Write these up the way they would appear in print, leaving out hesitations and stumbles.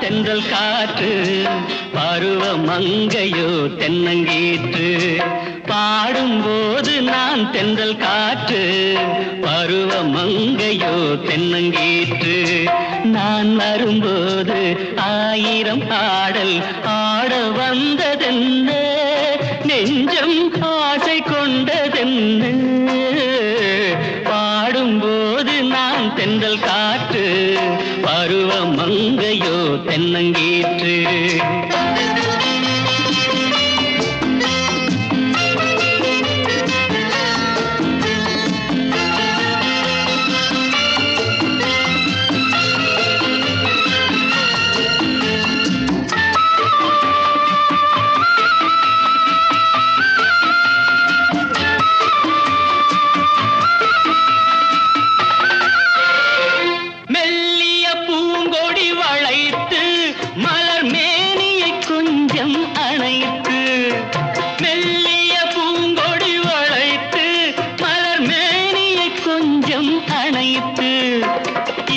தென்றல் காற்று பருவ மங்கையோ தென்னங்கீற்று பாடும்போது நான் தென்றல் காற்று பருவ மங்கையோ தென்னங்கீற்று நான் வரும்போது ஆயிரம் ஆடல் ஆட வந்ததென்ன நெஞ்சம் ஆசை கொண்டதென்ன பாடும்போது நான் தென்றல் காற்று பருவ மங்கையோ தென்னங்கீற்று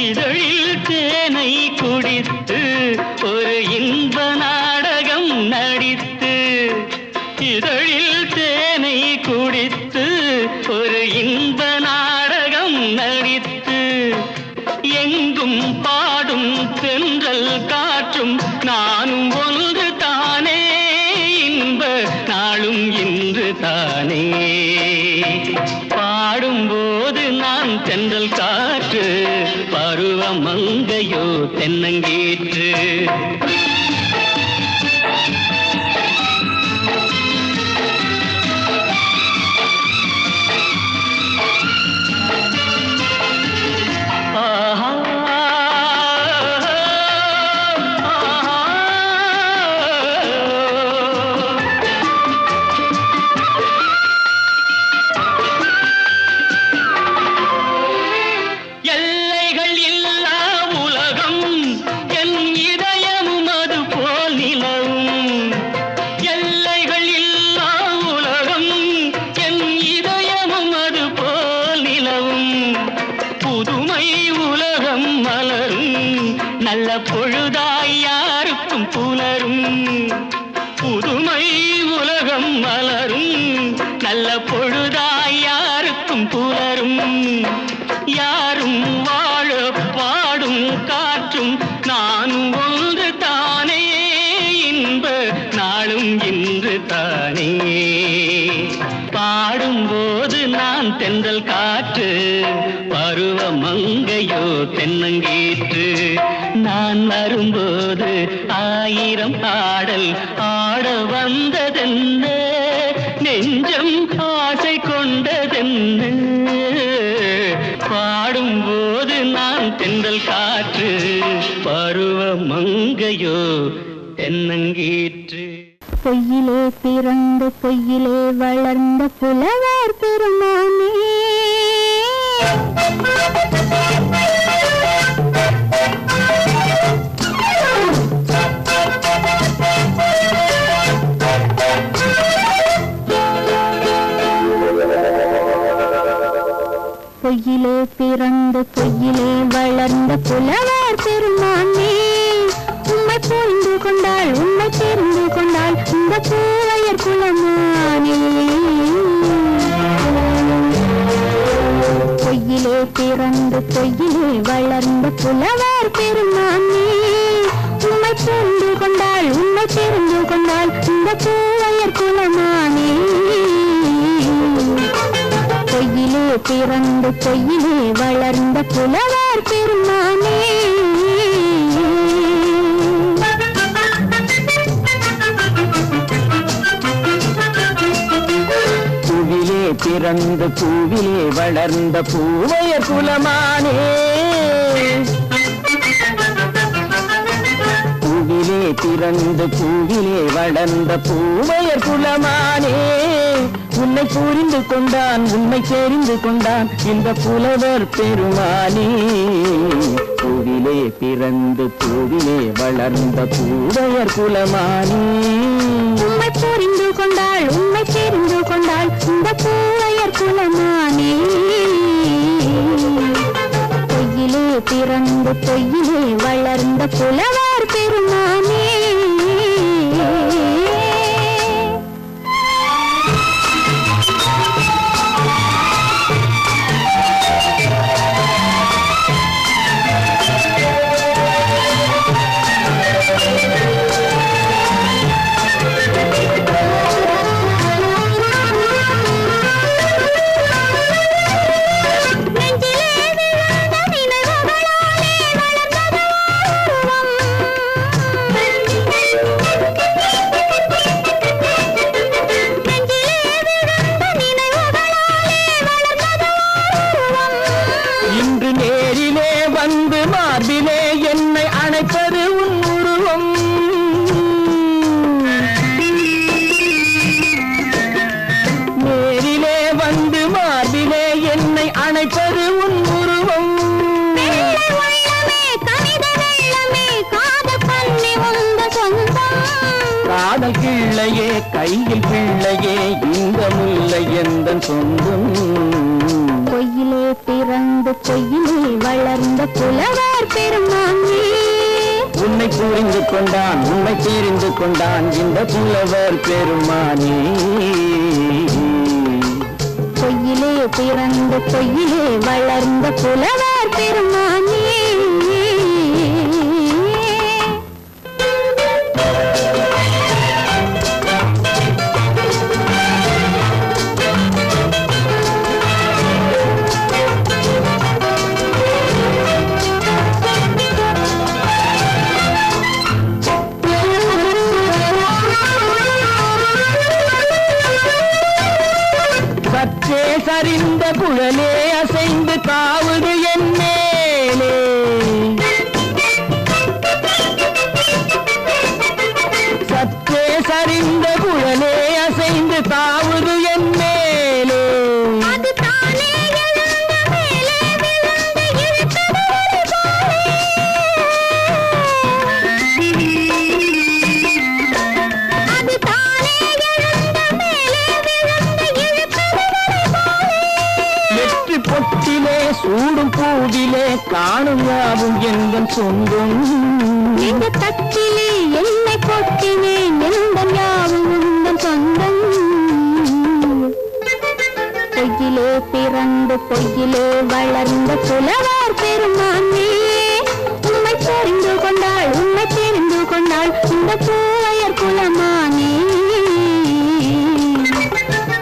இதழில் தேனை குடித்து ஒரு இன்ப நாடகம் நடித்து இதழில் தேனை குடித்து ஒரு இன்ப நாடகம் நடித்து எங்கும் பாடும் தென்றல் காற்றும் நானும் ஒன்று தானே இன்ப நாளும் இன்று தானே பாடும்போது நான் தென்றல் காற்று பருவ மங்கையோ தென்னங்கீற்று நல்ல பொழுதாய் யாருக்கும் புலரும் புதுமை உலகம் மலரும் நல்ல பொழுதாய் யாருக்கும் புலரும் யாரும் வாழ பாடும் காற்றும் நானும் ஒன்று தானே இன்ப நாளும் இன்று தானே பாடும்போது நான் தென்றல் காற்று பருவ மங்கையோ தென்னங்கீற்று நான் வரும்போது ஆயிரம் ஆடல் ஆட வந்ததென்ன நெஞ்சம் ஆசை கொண்டதென்ன பாடும்போது நான் தென்றல் காற்று பருவ மங்கையோ தென்னங்கீற்று பொய்யிலே பிறந்து பொய்யிலே வளர்ந்த புலவர் பெருமானே பொய்யிலே பிறந்து பொய்யிலே வளர்ந்த புலவர் பெருமானே உம்மை புரிந்து கொண்டாள் உம்மை தெரிந்து கொண்டாள் இந்த பூவையர் குலமானே பொய்யிலே பிறந்து பொய்யிலே வளர்ந்த புலவர் பெருமானே உம்மை புரிந்து கொண்டாள் உம்மை தெரிந்து கொண்டாள் இந்த பூவையர் குலமானே பொய்யிலே பிறந்து பொய்யிலே வளர்ந்த புலவர் பெருமானே பூவிலே பிறந்து பூவிலே வளர்ந்த பூவையர் குலமானே பூவிலே பிறந்து பூவிலே வளர்ந்த பூவையர் குலமானே உன்னை புரிந்து கொண்டான் உன்னை தெரிந்து கொண்டான் இந்த புலவர் பெருமானே பூவிலே பிறந்து பூவிலே வளர்ந்த பூவையர் குலமானே உம்மை புரிந்து கொண்டாள் உம்மை தெரிந்து கொண்டாள் இந்த பூவையர் குலமானே பொய்யிலே பிறந்து பொய்யிலே வளர்ந்த புலவர் பெருமானே கையில் பிள்ளையே இந்த முல்லை எந்தன் சொந்தம். பொய்யிலே பிறந்து பொய்யிலே வளர்ந்த புலவர் பெருமானே, உன்னை புரிந்து கொண்டான் உன்னை தெரிந்து கொண்டான் இந்த புலவர் பெருமானே. பொய்யிலே பிறந்து பொய்யிலே வளர்ந்த புலவர் பெருமானே. சற்றே சரிந்த குழலே அசைந்து தாவுது என் மேலே, சற்றே சரிந்த குழலே அசைந்து தாவுது என் மேலே. அது தானே எழுந்த மேலே விழுந்து இழுத்தது ஒரு போலே. அது தானே எழுந்த மேலே விழுந்து இழுத்தது ஒரு போலே. வெற்றி பொட்டிலே சூடும் பூவிலே காணும் யாவும் எங்கள் சொந்தம். இந்த தட்டிலே என்னை கொட்டினேன் எந்தன் யாவும் உந்தன் சொந்தம். பொய்யிலே பிறந்து பொய்யிலே வளர்ந்த புலவர் பெருமானே, உண்மை தெரிந்து கொண்டாள் உண்மை தெரிந்து கொண்டாள் இந்த பூவையர் குலமானே.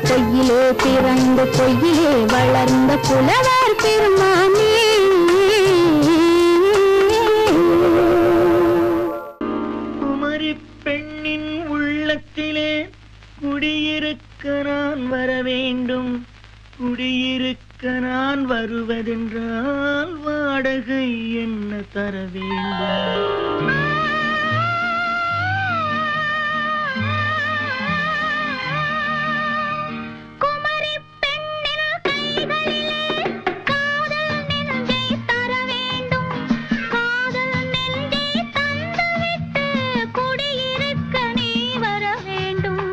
பொய்யிலே பிறந்து பொய்யிலே வளர்ந்த புலவர் பெருமானே. குமரி பெண்ணின் உள்ளத்திலே குடியிருக்க நான் வர வேண்டும். குடியிருக்க நான் வருவதென்றால் வாடகை என்ன தர வேண்டும்? குமரி பெண்ணின் கைகளிலே காதல் நெஞ்சை தர வேண்டும். காதல் நெஞ்சை தந்துவிட்டு குடியிருக்க நீ வர வேண்டும்.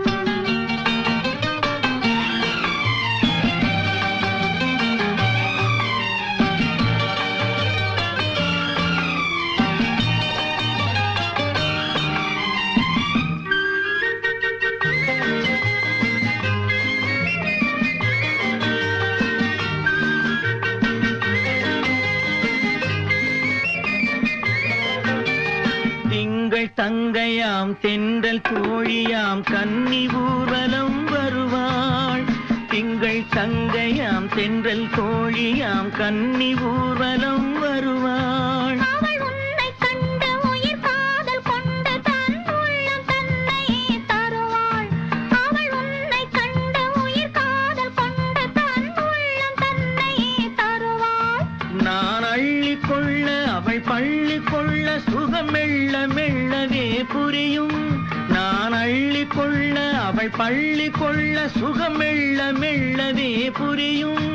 திங்கள் தங்கையாம் தென்றல் தோழியாம் கன்னி ஊர்வலம் வருவாள். திங்கள் தங்கையாம் தென்றல் தோழியாம் கன்னி ஊர்வலம் வருவாள். அவள் உன்னை கண்டு உயிர் காதல் கொண்டு தன் உள்ளம் தன்னை தருவாள். அவள் உன்னை கண்டு உயிர் காதல் கொண்டு தன் உள்ளம் தன்னை தருவாள். நான் அள்ளி கொள்ள அவள் பள்ளி கொள்ள சுகம் மெல்ல மெல்லவே புரியும். நான் அள்ளி கொள்ள அவள் பள்ளி கொள்ள சுகம் மெல்ல மெல்லவே புரியும்.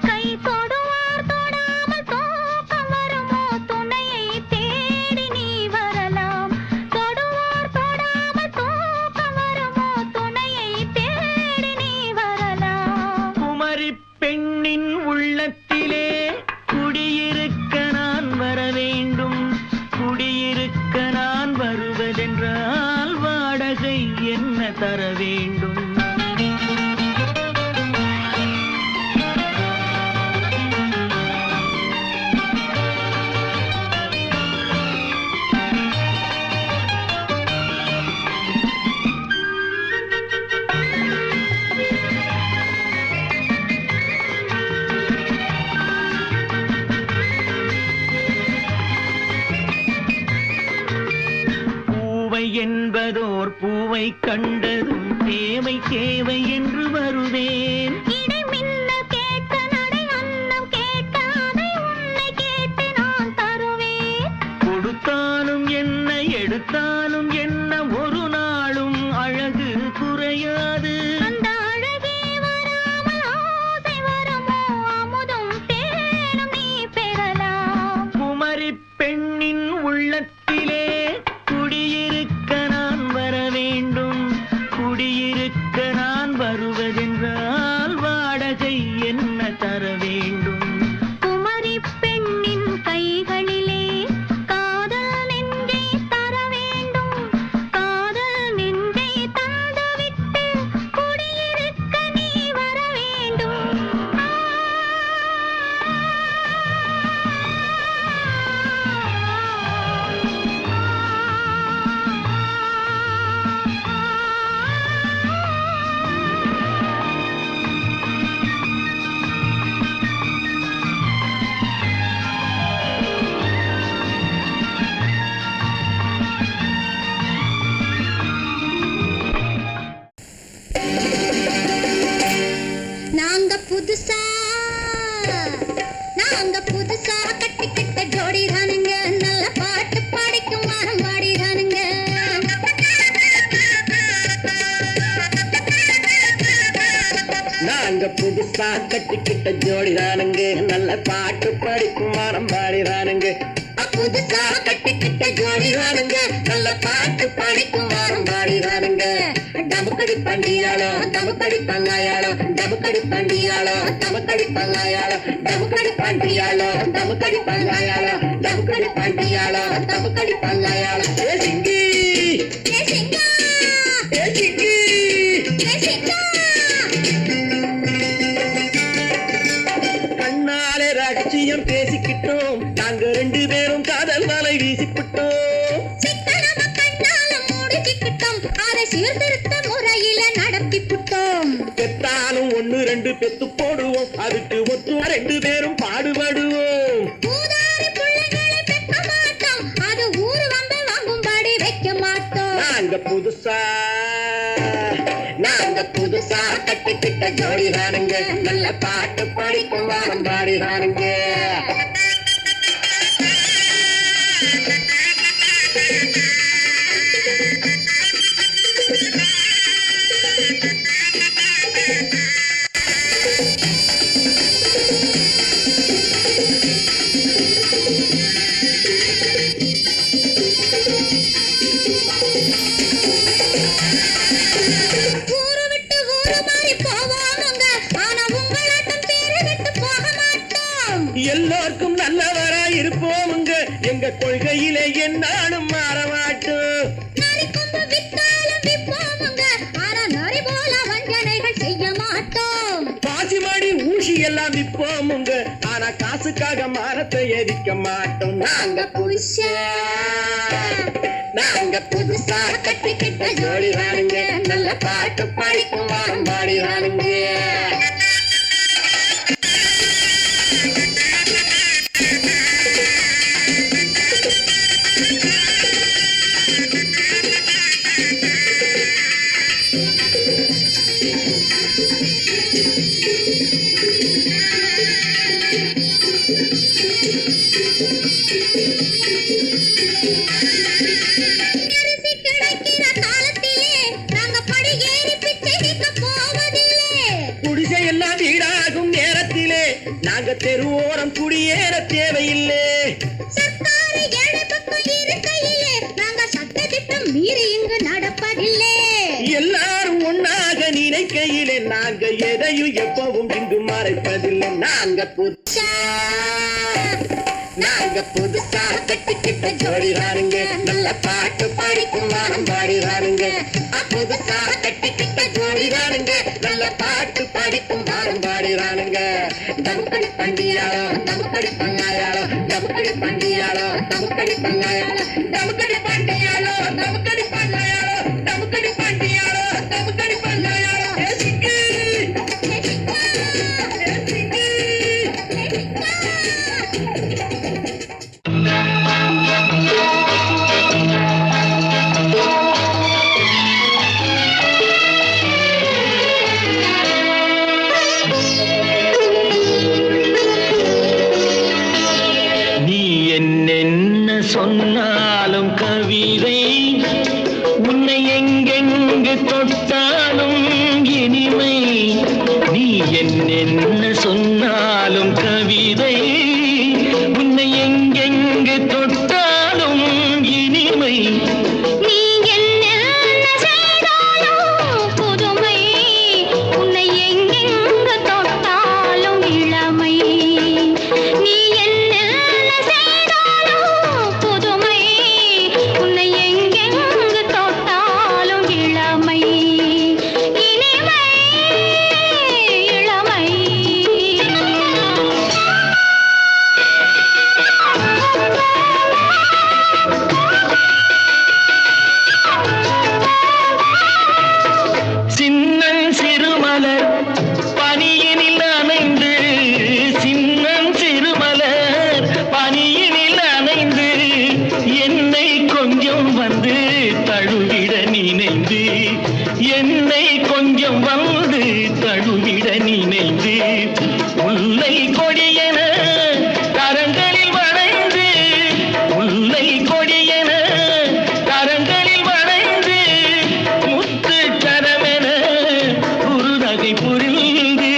கை தொடுவார் தொடாமல் தூக்கம் வருமோ துணையை தேடி நீ வரலாம். தொடுவார் தொடாமல் தூக்கம் வருமோ துணையை தேடி நீ வரலாம். குமரி பெண்ணின் உள்ளத்திலே குடியிருக்க நான் வர வேண்டும். குடியிருக்க நான் வருவதென்றால் வாடகை என்ன தர வேண்டும்? என்பதோர் பூவை கண்டதும் தேவை தேவை என்று வருவேன். இடை மின்னல் கேட்க நடை அன்னம் கேட்க அதை உன்னை கேட்டு நான் தருவேன். கொடுத்தாலும் என்ன எடுத்தாலும் என்ன ஒரு நாளும் அழகு குறையாது. அந்த அழகே வராமல் ஆசை வருமோ அமுதும் தேனும் நீ பெறலாம். குமரி பெண்ணின் உள்ளத்திலே குடியிருக்க நான் வர வேண்டும். குடியிருக்க நாங்க புதுசா கட்டிக்கிட்ட ஜோடிதானுங்க நல்ல பாட்டு படிக்கும் வாரம் பாடிதானுங்க புதுசா கட்டிக்கிட்ட ஜோடிதானுங்க நல்ல பாட்டு படிக்கும் வாரம் பாடிதானுங்க டமுக்கடி பண்டியாளோ டமுக்கடி பங்காயாளோ டமுக்கடி பண்டியாளோ டமுக்கடி பங்காயாளோ டமுக்கடி பண்டியாளோ டமுக்கடி பங்காயாளோ டமுக்கடி பண்டியாளோ டமுக்கடி பங்காயாளோ ஏ சிங்கி ஏ சிங்கா ஏ சிங்கி ஏ சிங்கா கண்ணாலே ரகசியம் பேசிக்கிட்டோம் நாங்க 2 பேரும் காதல் வலை வீசிக்கிட்டோம் சிக்கனமா கண்ணால மூடிக்கிட்டோம் அதை சீர்திருத்த முறையில நடத்திவிட்டோம் பெத்தாலும் 1 2 பெத்து போடுவோம் அதுக்கு ஒத்து 2 பேரும் பாடுபடுவோம் ஊதாரி பிள்ளைகளை பெக்க மாட்டோம் அது ஊரு வந்து வாங்கும்படி வைக்க மாட்டோம் நாங்க புதுசா கட்டிக்கிட்ட ஜோடிதானுங்க நல்ல பாட்டு படிக்கும் வாரம் பாடிதானுங்க ஊரு விட்டு ஊரு மாறி போவோமுங்க ஆனா உங்களாட்டம் பேரு விட்டு போக மாட்டோம் எல்லாருக்கும் நல்லவரா இருப்போமுங்க எங்க கொள்கையிலே என்னாலும் மாற மாட்டோம் நரி கொம்பு வித்தாலும் விப்போமுங்க ஆனா நரி போல வஞ்சனைகள் செய்ய மாட்டோம் பாசிமாடி ஊசி எல்லாம் விற்போமுங்க ஆனா காசுக்காக மரத்தை எரிக்க மாட்டோம் நாங்க புதுசா கட்டிக்கிட்ட ஜோடிதானுங்க நல்ல பாட்டு படிக்கும் வாரம் பாடிதானுங்க அரிசி கிடைக்கிற காலத்திலே நாங்க படி ஏறி பிச்சை கேட்க போவதில்லை குடிசை எல்லாம் வீடாகும் நேரத்திலே நாங்க தெருவோரம் குடியேற தேவையில்லை சர்க்காரு ஏழை பக்கம் இருக்கையிலே நாங்க சட்டத்திட்டம் மீறி இங்கு நடப்பதில்லை எல்லாரும் ஒன்னாக நினைக்கையிலே நாங்க எதையும் எப்பவும் இங்கு மறைப்பதில்லை நாங்க புதுசா கட்டிக்கிட்ட ஜோடிதானுங்க நல்ல பாட்டு படிக்கும் வாரம் பாடிதானுங்க புதுசா கட்டிக்கிட்ட ஜோடிதானுங்க நல்ல பாட்டு படிக்கும் வாரம் பாடிதானுங்க டமுக்கடி பண்டியாளோ டமுக்கடி பங்காயாளோ டமுக்கடி பண்டியாளோ டமுக்கடி பங்காயாளோ டமுக்கடி பண்டியாளோ டமுக்கடி பங்காயாளோ டமுக்கடி பண்டியாளோ டமுக்கடி பங்காயாளோ ஏ சிக்கி ஏ சிக்கி நீ என்னென்ன சொன்னாலும் கவிதை உன்னை எங்கெங்கு தொட்டாலும் இனிமை நீ என்னென்ன சொன்னாலும் கவிதை உன்னை எங்கெங்கு தொட்டாலும் இனிமை நீ என்ன செய்தாலும் புதுமை உன்னை எங்கெங்கு தொட்டாலும் இளமை நீ என்ன செய்தாலும் புதுமை உன்னை எங்கெங்கு தொட்டாலும் இளமை இனிமை இளமை சின்னன் சிறுமலர் பனியினில் அணைந்து சின்னன் சிறுமலர் பனியினில் அணைந்து என்னை கொஞ்சம் வந்து தழுவிட நினைந்து என்னை கொஞ்சம் வந்து தழுவிட நினைந்து முல்லை கொடியென கரங்களில் வளைந்து முல்லை கொடியென கரங்களில் வளைந்து முத்து கரமென குறுநகை புரிந்து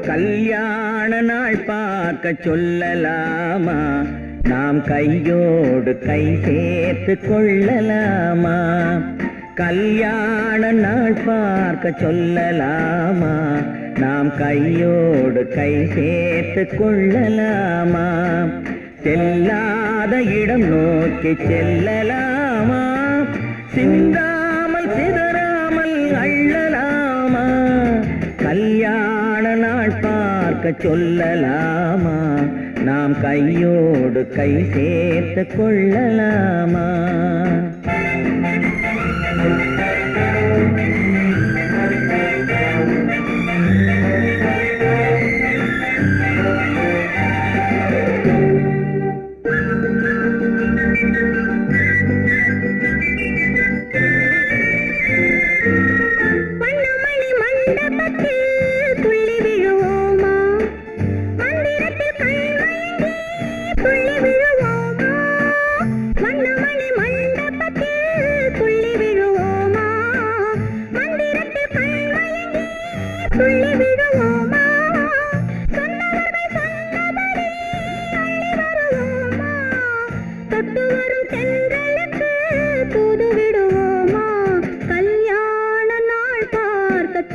கல்யாண நாள் பார்க்க சொல்லலாமா, நாம் கையோடு கை சேர்த்து கொள்ளலாமா. கல்யாண நாள் பார்க்க சொல்லலாமா, நாம் கையோடு கை சேர்த்து கொள்ளலாமா. செல்லாத இடம் நோக்கி செல்லலாமா, சிந்தாமல் சிதறாமல் அள்ளலாமா. கல்யாண நாள் பார்க்க சொல்லலாமா, நாம் கையோடு கை சேர்த்து கொள்ளலாமா.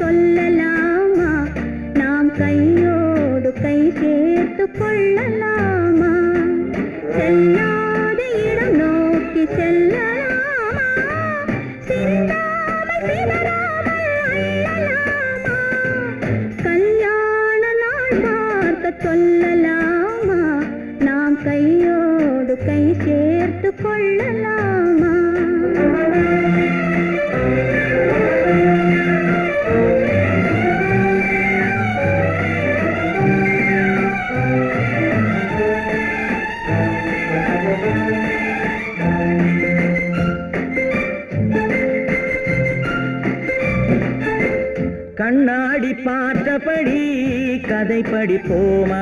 சொல்லலாமா, நாம் கையோடு கை சேர்த்து கொள்ளலாமா. செல்லாத இடம் நோக்கி செல்லலாமா, சிந்தாமல் சிதறாமல் அள்ளலாமா. கல்யாண நாள் பார்க்க சொல்லலாமா, நாம் கையோடு கை சேர்த்து கொள்ளலாமா. கண்ணாடி பார்த்தபடி கதை படிப்போமா,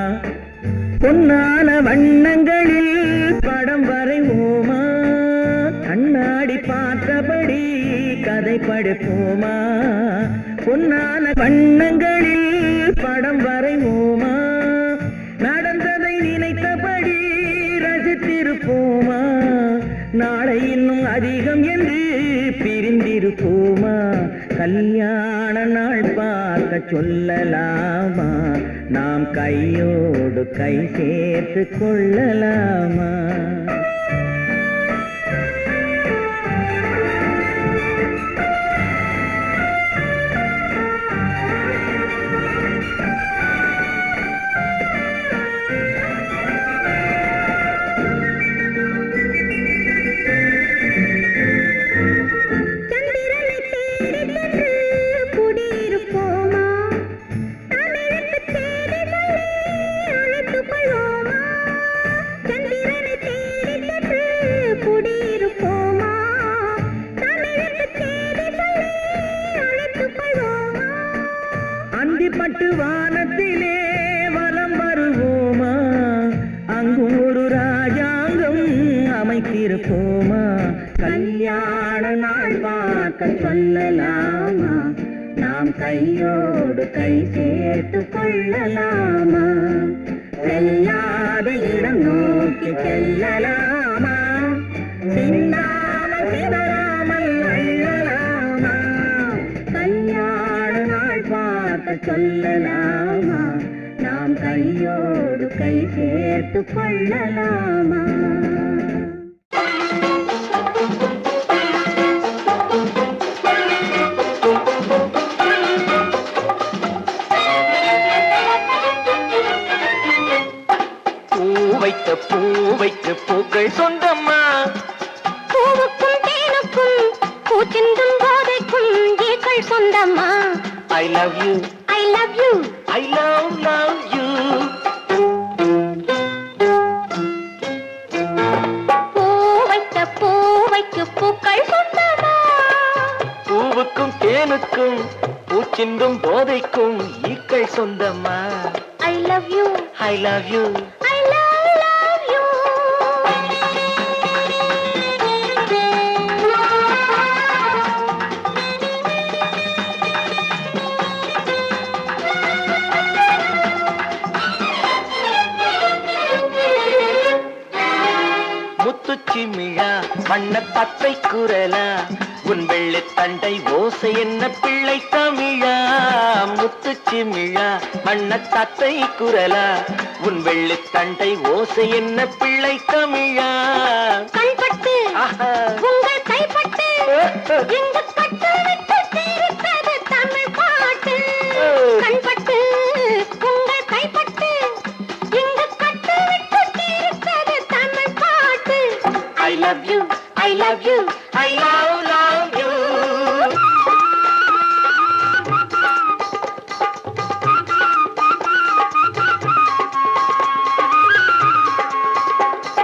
பொன்னான வண்ணங்களில் படம் வரைவோமா. கண்ணாடி பார்த்தபடி கதை படிப்போமா, பொன்னான வண்ணங்களில் படம் வரைவோமா. நடந்ததை நினைத்தபடி ரசித்திருப்போமா, நாளை இன்னும் அதிகம் என்று பிரிந்திருப்போமா. கல்யாண நாள் பார்க்க சொல்லலாமா, நாம் கையோடு கை சேர்த்து கொள்ளலாமா. பட்டு வானத்திலே வலம் வருவோமா, அங்கும் ஒரு ராஜாங்கம் அமைத்திருப்போமா. கல்யாண நாள் பார்க்க சொல்லலாமா, நாம் கையோடு கை சேர்த்து கொள்ளலாமா. செல்லாத இடம் நோக்கி செல்லலாமா, சிந்தாமல் சிதறாமல் அள்ளலாமா. கல்யாண நாள் பார்க்க சொல்லலாமா, நாம் கையோடு கை சேர்த்து கொள்ளலாமா. பூவைக்கு பூக்கள் சொந்தம்மா, பூவுக்கும் தேனுக்கும் பூச்சிந்தும் போதைக்கும் ஈக்கள் சொந்தம்மா. I love you, I love you, I love you. பூவைக்கு பூக்கள் சொந்தம்மா, பூவுக்கும் தேனுக்கும் பூச்சிந்தும் போதைக்கும் ஈக்கள் சொந்தம்மா. I love you, I love you, I love you. சிமிழா வண்ண தத்தை குரலா உன் வெள்ளி தண்டை ஓசை என்ன பிள்ளை தமிழா முத்து சிமிழா வண்ண தத்தை குரலா உன் வெள்ளி தண்டை ஓசை என்ன பிள்ளை தமிழா கண்பட்டு உங்கள் கைப்பட்டு இங்கு பட்டு விட்டு தீர்த்தது தமிழ் பாட்டு கண்பட்டு உங்கள் கைப்பட்டு இங்கு பட்டு விட்டு தீர்த்தது தமிழ் பாட்டு I love you, I love you, I love you.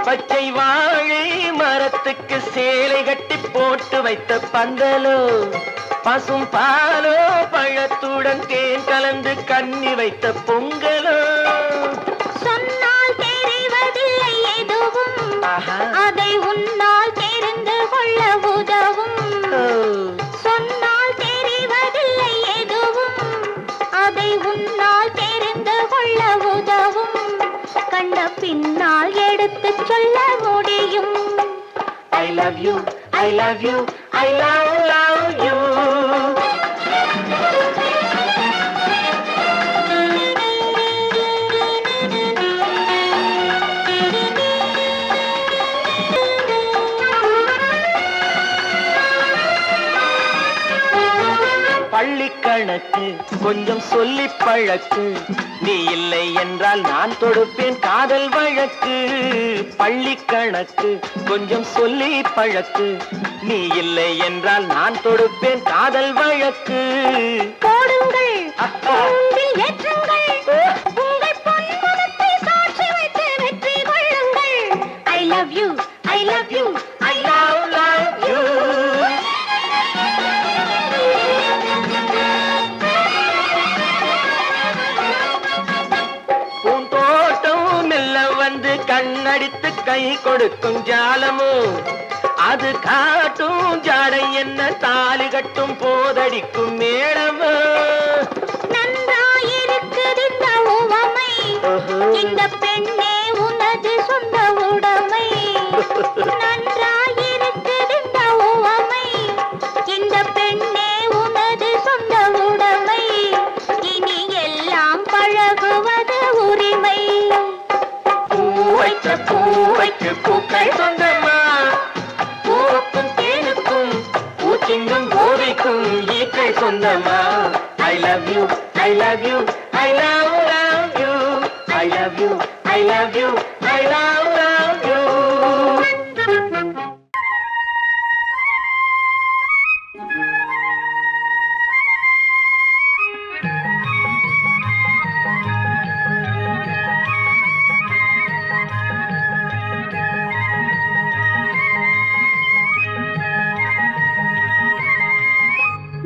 பச்சை வாழை மரத்துக்கு சேலை கட்டி போட்டு வைத்த பந்தலோ பசும் பாலோ பழத்துடன் தேன் கலந்து கண்ணி வைத்த பொங்கலோ சொன்னால் தெரிவதில்லை எதுவும் அதை உன்னால் தெரிந்து கொள்ள உதவும் சொன்னால் தெரிவதில்லை எதுவும் அதை உன்னால் தெரிந்து கொள்ள உதவும் கண்ட பின்னால் எடுத்துச் சொல்ல முடியும் I love you, I love you, I love you. பள்ளி கணக்கு கொஞ்சம் சொல்லி பழக்கு நீ இல்லை என்றால் நான் தொடுப்பேன் காதல் வழக்கு பள்ளி கணக்கு கொஞ்சம் சொல்லி பழக்கு நீ இல்லை என்றால் நான் தொடுப்பேன் காதல் வழக்கு போடுங்கள் கூண்டில் ஏற்றுங்கள் உங்கள் பொன்மனத்தை சாட்சி வைத்து வெற்றி கொள்ளுங்கள் I love you, I love you, I love you. பூந்தோட்டம் மெல்ல வந்து கண்ணடித்து கை கொடுக்கும் ஜாலமோ அது காட்டும் ஜாடை என்ன தாலி கட்டும் போதடிக்கும் மேளமோ நன்றாயிருக்குது இந்த உவமை இந்த பெண்ணே உனது சொந்த உடைமை நன்றாயிருக்குது இந்த உவமை இந்த பெண்ணே உனது சொந்த உடைமை இனி எல்லாம் பழகுவது உரிமை பூவைக்கு பூக்கள் சொந்தமா பூவுக்கும் தேனுக்கும் பூச்சிங்கும் போதைக்கும் ஈக்கள் சொந்தமா I love you, I love you, I love you, I love you, I love you, I love you.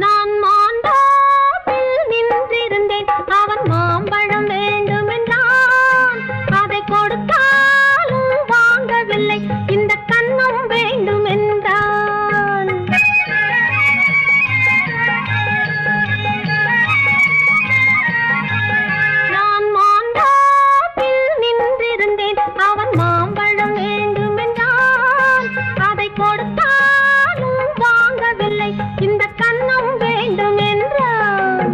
நான் மாண்டாப்பில் நின்றிருந்தேன் அவன் மாம்பழம் வேண்டுமென்றான் அதை கொடுத்தாலும் வாங்கவில்லை இந்த கண்ணம் வேண்டுமென்றான் நான் மாண்டாப்பில் நின்றிருந்தேன் அவன் மாம்பழம் வேண்டுமென்றான் அதை கொடுத்தாலும் வாங்கவில்லை இந்த கண்ணம் வேண்டும் என்றான்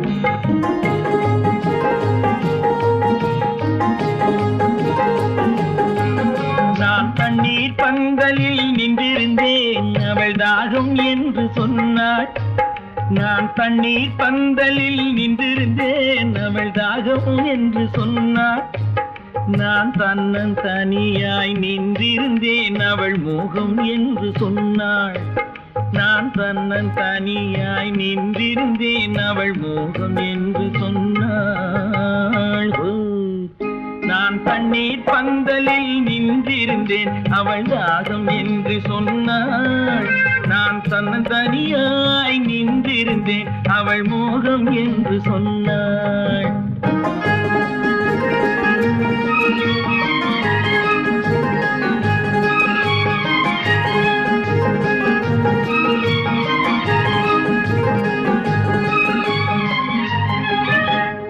நான் தண்ணீர் பந்தலில் நின்றிருந்தேன் அவள் தாகம் என்று சொன்னாள் நான் தண்ணீர் பந்தலில் நின்றிருந்தேன் அவள் தாகம் என்று சொன்னாள் நான் தன்னன் தனியாய் நின்றிருந்தேன் அவள் மோகம் என்று சொன்னாள் நான் தன்னன் தனியாய் நின்றிருந்தேன் அவள் மோகம் என்று சொன்னாள் நான் தண்ணீர் பந்தலில் நின்றிருந்தேன் அவள் தாகம் என்று சொன்னாள் நான் தன்னன் தனியாய் நின்றிருந்தேன் அவள் மோகம் என்று சொன்னாள்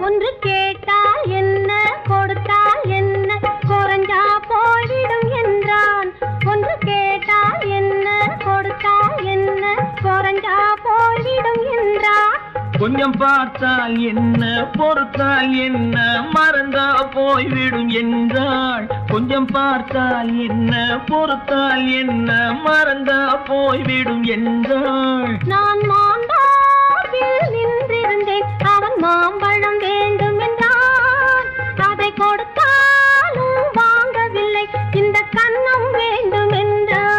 ஒன்று கேட்டால் என்ன கொடுத்தால் என்ன குறைஞ்சா போய்விடும் என்றான் ஒன்று கேட்டால் கொஞ்சம் பார்த்தால் என்ன பொறுத்தால் என்ன மறந்தா போய்விடும் என்றாள். கொஞ்சம் பார்த்தால் என்ன பொறுத்தால் என்ன மறந்தா போய்விடும் என்றாள். நான் மாந்தாவில் நின்றிருந்தேன், அவன் மாம்பழம் வேண்டும் என்றான். அதை கொடுத்தாலும் வாங்கவில்லை, இந்த கன்னம் வேண்டும் என்றான்.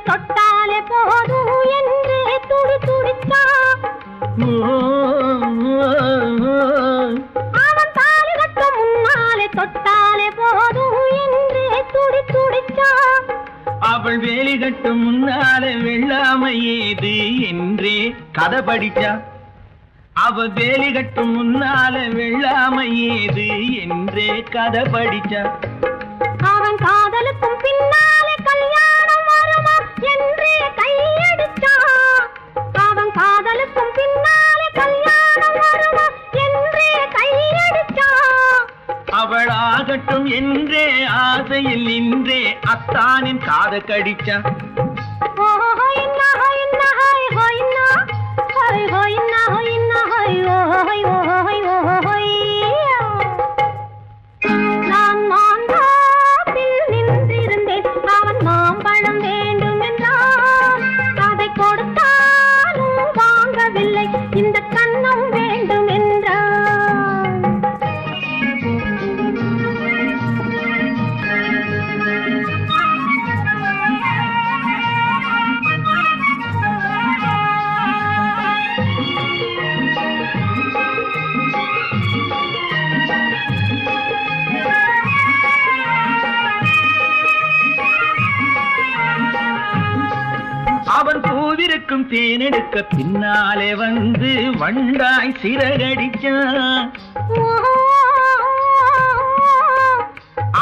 தொட்டாலே போதும் என்றே துடி துடித்தான். அவன் தாலி கட்ட முன்னாலே தொட்டாலே போதும் என்றே துடி துடித்தான். அவள் வேலி கட்டும் முன்னாலே வெள்ளாமை ஏது என்றே கதை படிச்சா. அவள் வேலி கட்டும் முன்னாலே வெள்ளாமை ஏது என்றே கதை படிச்சா. அவன் காதலுக்கும் பின்னாலே கல்யாணம் வருமா என்றே கையடிச்சான். அவன் காதலுக்கும் பின்னாலே கல்யாணம் வருமா என்றே கையடிச்சான். அவள் ஆகட்டும் என்றே ஆசையில் நின்றே அத்தானின் காத கடிச்சா. நான் மாந்தாவில் நின்றிருந்தேன், அவன் மாம்பழம் வேண்டும் என்றான். அதை கொடுத்தாலும் வாங்கவில்லை, இந்த கன்னம் வேண்டும் என்றான். அவன் பூவிருக்கும் தேனெடுக்க பின்னாலே வந்து வண்டாய் சிறகடிச்சான்.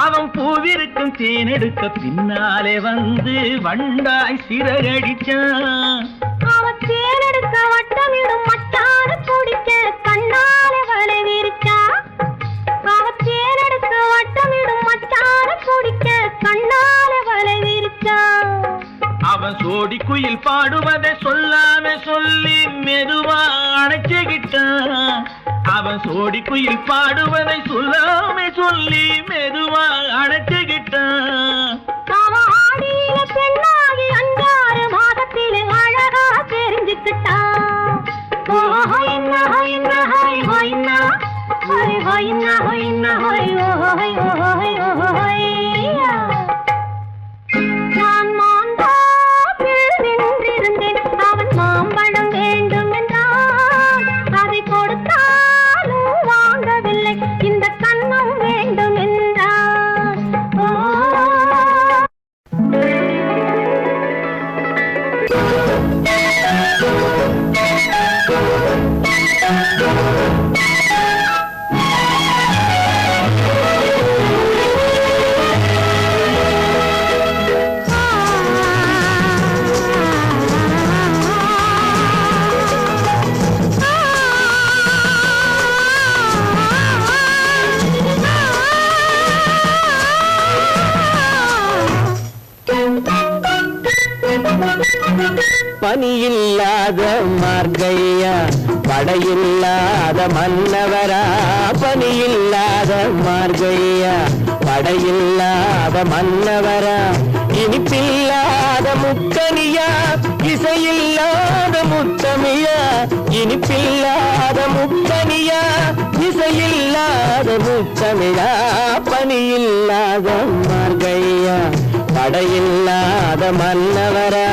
அவன் பூவிருக்கும் தேனெடுக்க பின்னாலே வந்து வண்டாய் சிறகடிச்சான். அவன் தேனெடுக்க வட்டமிடும் மட்டான குடிக்க கண்ணாலே வலை விரிச்சா. அவன் தேனெடுக்க வட்டமிடும் மட்டான குடிக்க கண்ணாலே வலை விரிச்சா. அவன் சோடி குயில் பாடுவதை சொல்லாம சொல்லி மெதுவா அணைச்சுக்கிட்டான். அவன் சோடி குயில் பாடுவதை சொல்லாம சொல்லி மெதுவா அணைச்சுக்கிட்டான். அவன் ஆடியில பெண்ணாகி 5-6 மாதத்திலே அழகா தெரிஞ்சுக்கிட்டான். நான் மாந்தாவில் நின்றிருந்தேன், அவன் மாம்பழம் வேண்டும் என்றான். அதை கொடுத்தாலும் வாங்கவில்லை, இந்த கன்னம் வேண்டும் என்றான். பனியில்லாத மார்கையா படையில்லாத மன்னவரா. பனியில்லாத மார்கையா படையில்லாத மன்னவரா. இனிப்பில்லாத முக்கனியா இசையில்லாத முத்தமியா. இனிப்பில்லாத முக்கனியா இசையில்லாத முத்தமிழா. பனியில்லாத மார்கையா படையில்லாத மன்னவரா.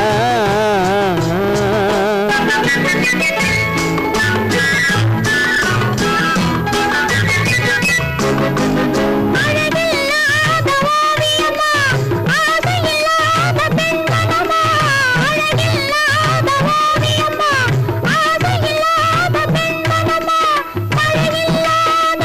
அழகில்லாத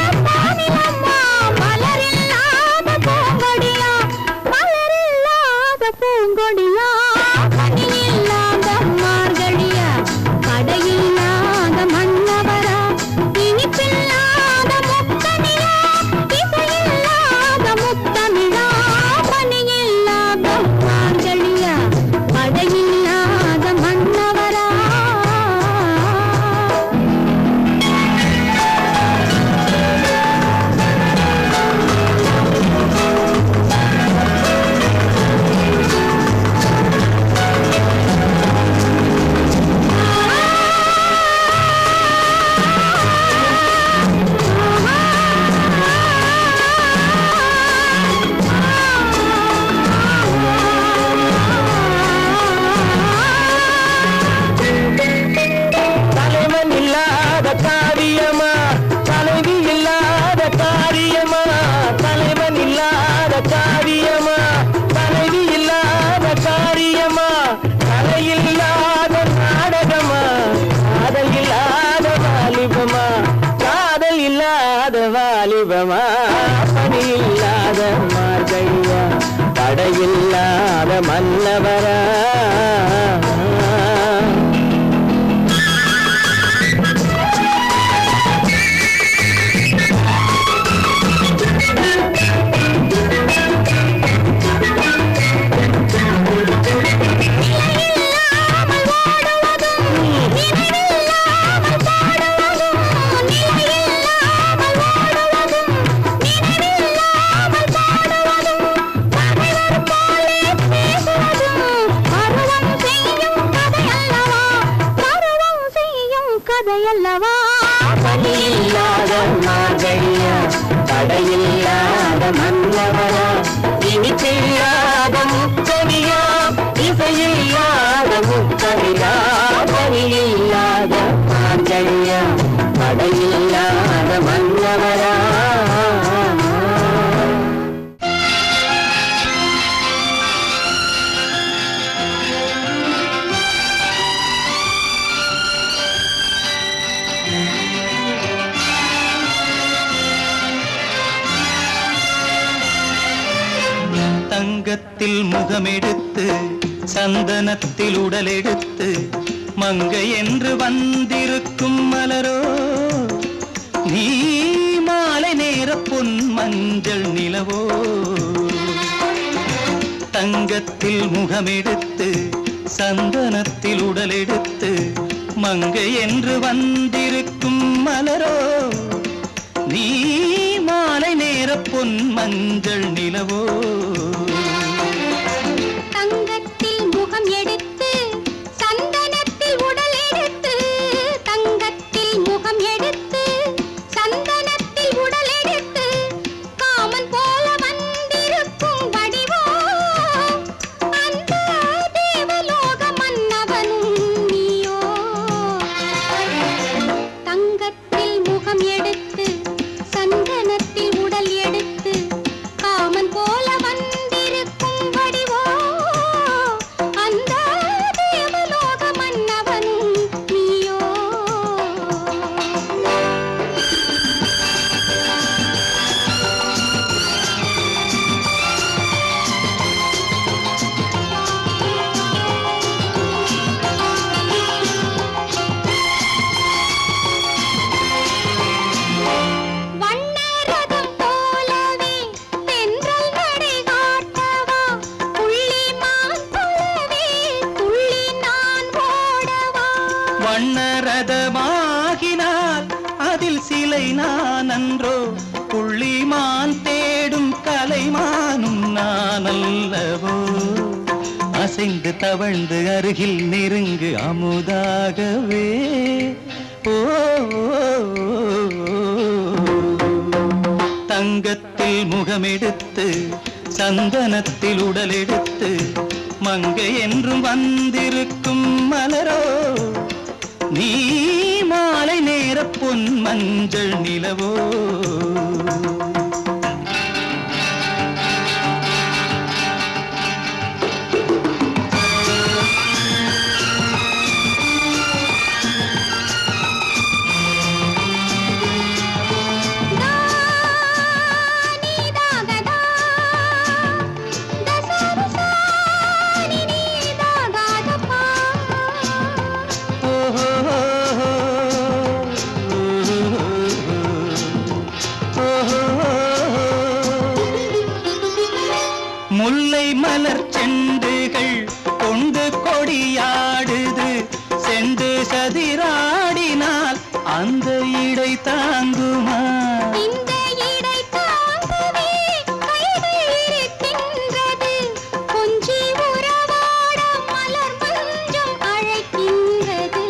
மன்னவரா இனிப்பில்லாத முத்தமிழா இசையில்லாத முத்தமிழா பணியில்லாத பாஞ்சல்யா படையில்லாத மன்னவரா தங்கத்தில் முகமெடுத்து சந்தனத்தில் உடலெடுத்து மங்கை என்று வந்திருக்கும் மலரோ நீ மாலை நேர பொன் மஞ்சள் நிலவோ தங்கத்தில் முகமெடுத்து சந்தனத்தில் உடலெடுத்து மங்கை என்று வந்திருக்கும் மலரோ நீ மாலை நேர பொன் மஞ்சள் நிலவோ தங்கத்தில் முகம் எடுத்து சந்தனத்தில் உடல் எடுத்து தங்கத்தில் முகம் எடுத்து சந்தனத்தில் உடல் எடுத்து காமன் போல வந்திருக்கும் வடிவோ அந்த தேவலோக மன்னவனும் நீயோ தங்கத்தில் முகம் எடுத்து சந்தனத்தில் உடல் எடுத்து காமன் போல வந்திருக்கும் வடிவோ அந்த தேவலோக மன்னவனும் நீயோ வண்ணரதம் போலவே தென்றல் நடை காட்டவா புள்ளிமான் போலவே துள்ளி நான் ஓடவா வண்ணரதமாகினால் அதில் சிலை நான் அன்றோ புள்ளிமான் தேடும் கலைமானும் நான் அல்லவோ அசைந்து தவழ்ந்து அருகில் நெருங்கு அமுதாகவே ஓ தங்கத்தில் முகமெடுத்து சந்தனத்தில் உடலெடுத்து மங்கை என்றும் வந்திருக்கும் மலரோ நீ மாலை நேர பொன் மஞ்சள் நிலவோ நீதாகதா தசரசா நீதாகதப்பா முல்லை மலர் செண்டுகள் கொண்டு கொடியாடுது செண்டு சதிராடினால் அந்த இடை தாங்குமா இந்த இடை தாங்கவே கைகள் இருக்கின்றது கொஞ்சி உறவாட மலர் மஞ்சம் அழைக்கின்றது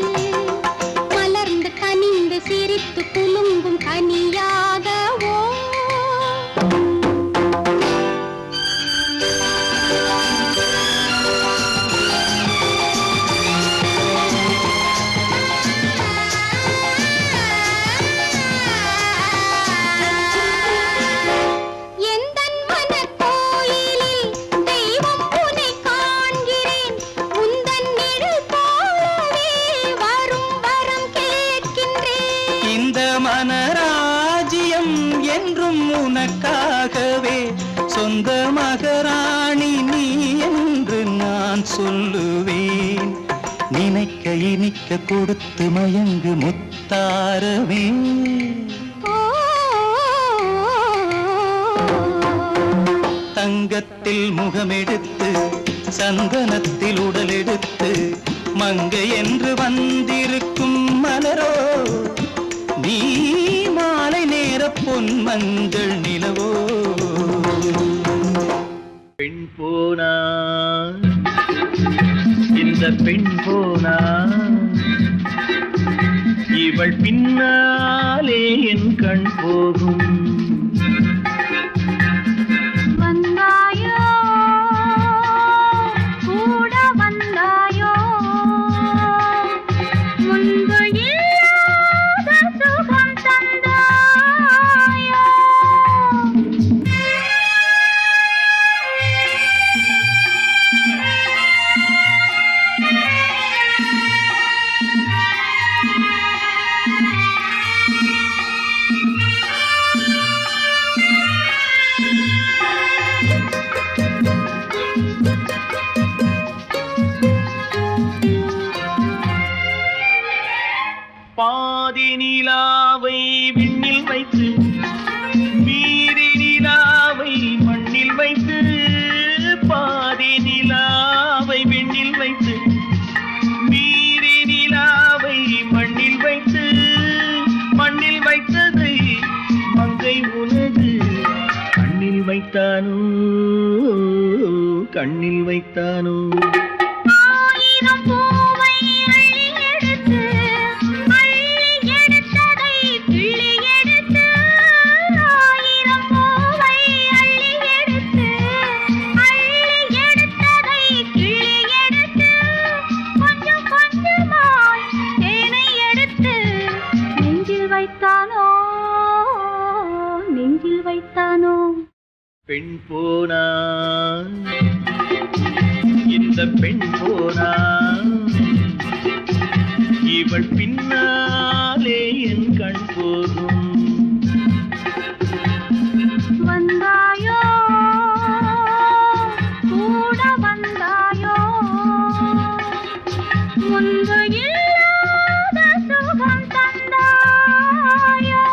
மலர்ந்து கனிந்து சிரித்து குலுங்கும் கனியாகவோ எந்தன் மனக்கோயிலில் தெய்வம் உன்னை காண்கிறேன் உந்தன் நிழல் போலவே வரும் வரம் கேட்கின்றேன் இந்த மனராஜ்யம் என்றும் உனக்காகவே சொந்த மகராணி நீ என்று நான் சொல்லுவேன் நினைக்க இனிக்க கொடுத்து மயங்கு முத்தாரவே தங்கத்தில் முகமெடுத்து சந்தனத்தில் உடலெடுத்து மங்கை என்று வந்திருக்கும் மலரோ நீ மாலை நேர பொன் மஞ்சள் நிலவோ பெண் போனா இந்த பெண் போனா இவள் பின்னாலே என் கண் போகும் வைத்தானோ கண்ணில் வைத்தானோ ஆயிரம் பூவை அள்ளி எடுத்து எடுத்ததை கிள்ளி எடுத்து ஆயிரம் பூவை அள்ளி எடுத்து எடுத்ததை கிள்ளி எடுத்து கொஞ்சம் கொஞ்சமாய் தேனை எடுத்து நெஞ்சில் வைத்தானோ நெஞ்சில் வைத்தானோ பெண் போனா இந்த பெண் போனா இவள் பின்னாலே என் கண் போகும் வந்தாயோ கூட வந்தாயோ முன்பு இல்லாத சுகம் தந்தாயோ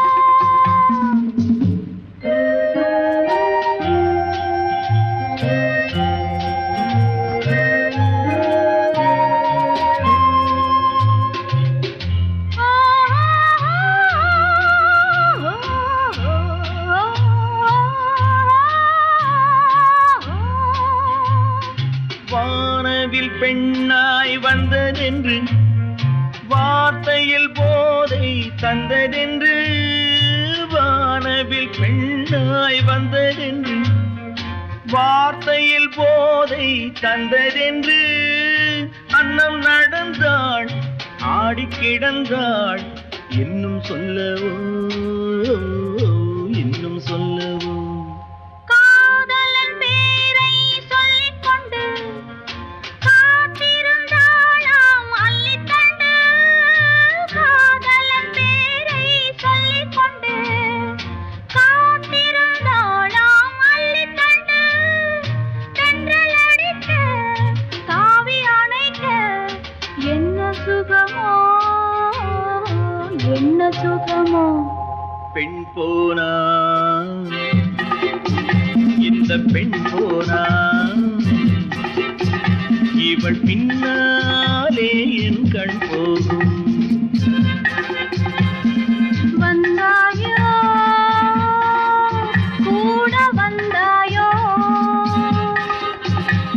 வானவில் பெண்ணாய் வந்ததென்று வார்த்தையில் போதை தந்ததென்று வானவில் பெண்ணாய் வந்ததென்று வார்த்தையில் போதை தந்ததென்று அன்னம் நடந்தாள் ஆடி கிடந்தாள் இன்னும் சொல்லவோ இன்னும் சொல்லவோ காதலன் பேரை சொல்லிக் கொண்டு காத்திருந்தாளாம் அள்ளித்தண்டு காதலன் பேரை சொல்லிக் கொண்டு காத்திருந்தாளாம் அள்ளித்தண்டு தென்றல் அடிக்க தாவி அணைக்க என்ன சுகமோ என்ன சுகமோ பெண் போனா இந்த பெண் போனா இவள் பின்னாலே என் கண் போகும் வந்தாயோ கூட வந்தாயோ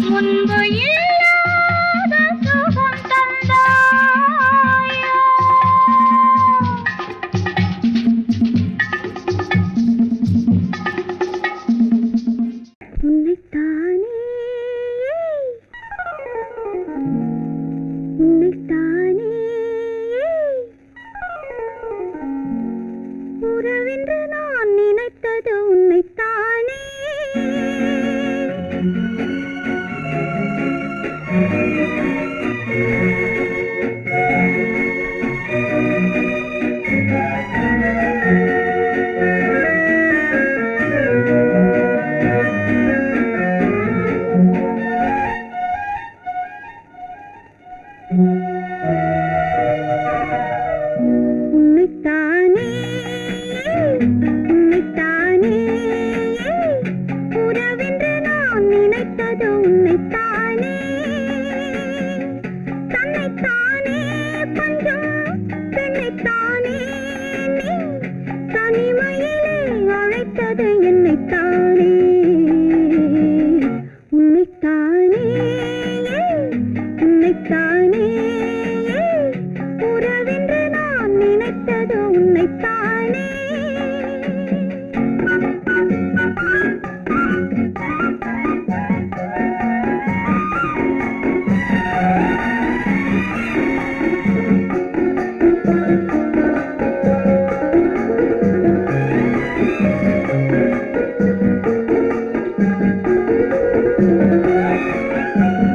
முன்பு இல்லாத சுகம் தந்தாயோ உன்னைத்தானே உன்னைத்தானே உறவென்று நான் நினைத்தது உன்னைத்தானே உன்னைத்தானே உன்னைத்தானே உறவென்று நான் நினைத்தது உன்னைத்தானே தன்னைத்தானே பஞ்சம் பெண்ணைத்தானே நீ தனிமையிலே அழைத்தது என்னைத்தானே உன்னைத்தானே உன்னைத்தானே உறவென்று நான் நினைத்தது உன்னைத்தானே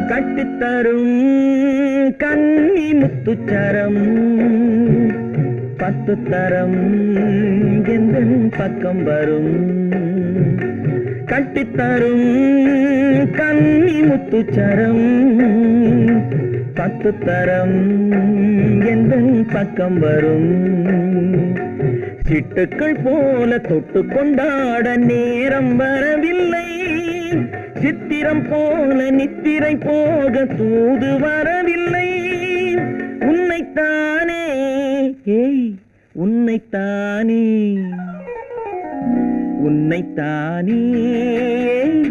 கட்டித்தரும் கன்னி முத்துச்சரம் 10 தரம் எந்தன் பக்கம் வரும் கட்டித்தரும் கன்னி முத்துச்சரம் 10 தரம் எந்தன் பக்கம் வரும் சிட்டுக்கள் போல தொட்டு கொண்டாட நேரம் வரவில்லை சித்திரம் போல நித்திரை போக தூது வரவில்லை உன்னைத்தானே ஏய் உன்னைத்தானே உன்னைத்தானே ஏய்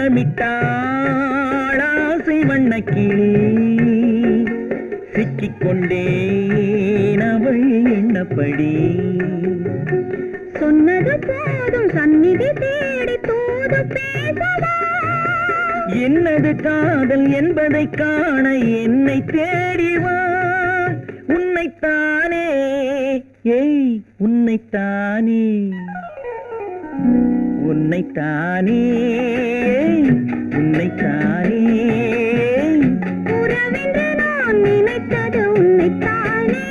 வட்டமிட்டாள் ஆசை வண்ணக்கிளி சிக்கிக்கொண்டேன் அவள் எண்ணப்படி சொன்னது போதும் சந்நிதி தேடி தூது பேசவா என்னது காதல் என்பதை காண என்னை தேடிவா உன்னைத்தானே ஏய் உன்னைத்தானே உன்னைத்தானே உன்னைத்தானே உறவென்று நான் நினைத்தது உன்னைத்தானே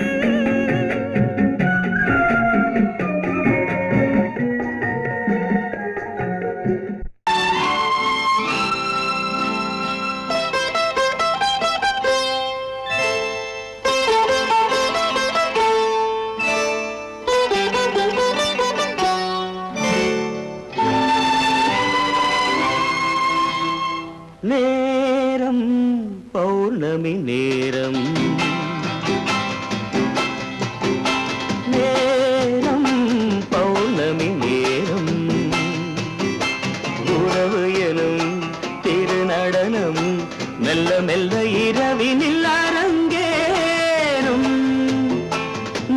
நேரம் பௌர்ணமி நேரம் நேரம் பௌர்ணமி நேரம் உறவு எனும் திருநடனம் மெல்ல மெல்ல இரவினில் அரங்கேறும்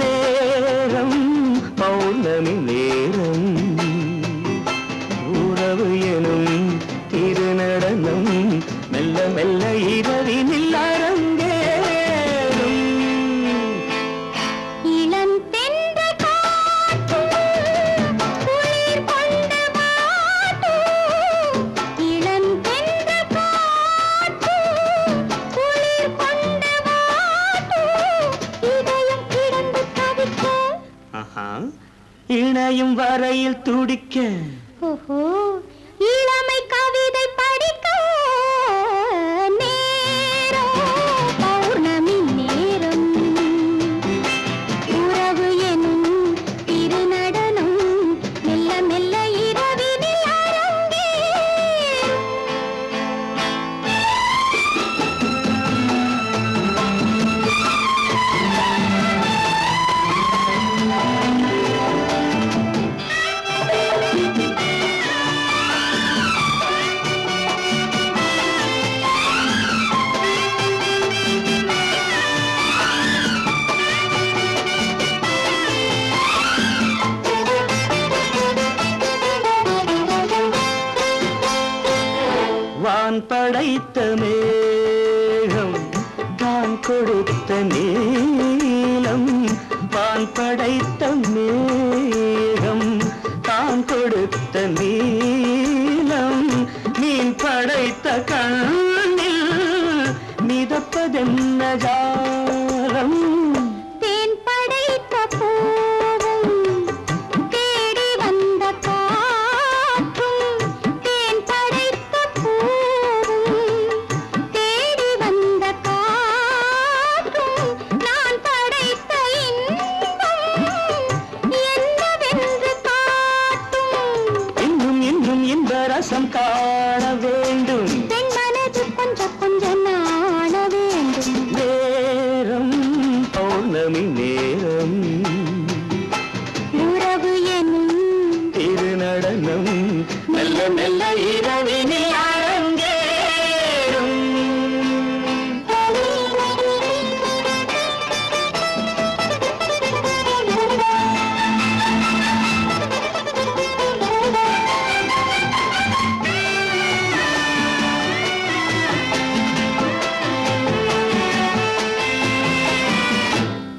நேரம் பௌர்ணமி நேரம் உறவு எனும் திருநடனம் மெல்ல மெல்ல இரவினில் அரங்கேறும் இளம் தென்றல் காற்று குளிர் கொண்டு வாட்டும் இளம் தென்றல் காற்று குளிர் கொண்டு வாட்டும் இதயம் கிடந்து தவிக்க இணையும் வரையில் துடிக்க ஓஹோ இளமை கவிதை படிக்க நேரம் பௌர்ணமி நேரம் உறவு எனும் திருநடனம் மெல்ல மெல்ல இரவினில் அரங்கேறும் வான் படைத்த மேகம் தான் கொடுத்த நீலம் வான் படைத்த மேகம் தான் கொடுத்த நீலம் மீன் படைத்த கண்ணில் மிதப்பதென்ன ஜாலம் தேன் படைத்த பூவும் தேடி வந்த காற்றும் தேன் படைத்த பூவும் தேடி வந்த காற்றும் நான் படைத்த இன்பம் என்னவென்று காட்டும் இன்னும் இன்னும் இன்ப ரசம் காண வேண்டும் பெண் மனது கொஞ்சம் கொஞ்சம் நாண வேண்டும் நேரம் பௌர்ணமி நேரம் உறவு எனும் திருநடனம் மெல்ல மெல்ல இரவினில் அரங்கேறும்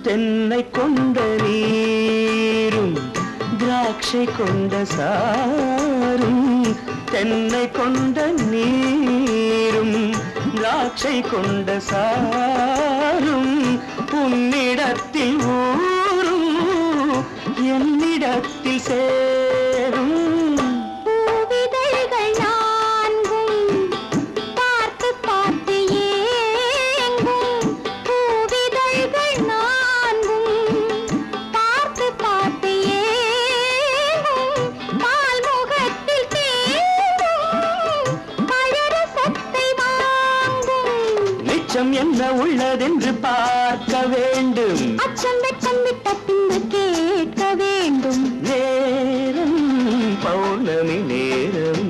தென்னை கொண்ட நீரும் திராட்சை கொண்ட சாரும் தென்னை கொண்ட நீரும் திராட்சை கொண்ட சாரும் உன்னிடத்தில் ஊரும் என்னிடத்தில் சேரும் பூவிதழ்கள் நான்கும் பார்த்து பார்த்து ஏங்கும் பூவிதழ்கள் நான்கும் பார்த்து பார்த்து ஏங்கும் பால் முகத்தில் தேங்கும் பழரசத்தை வாங்கும் மிச்சம் என்ன உள்ளதென்று பார்க்க வேண்டும் அச்சம் வெட்கம் விட்ட பின்பு கேட்க வேண்டும் நேரம் பௌர்ணமி நேரம்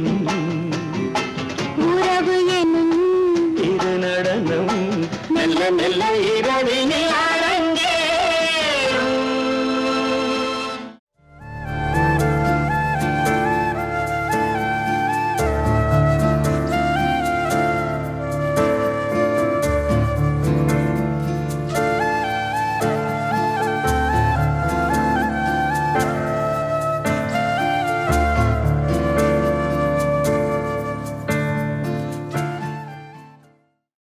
மெல்ல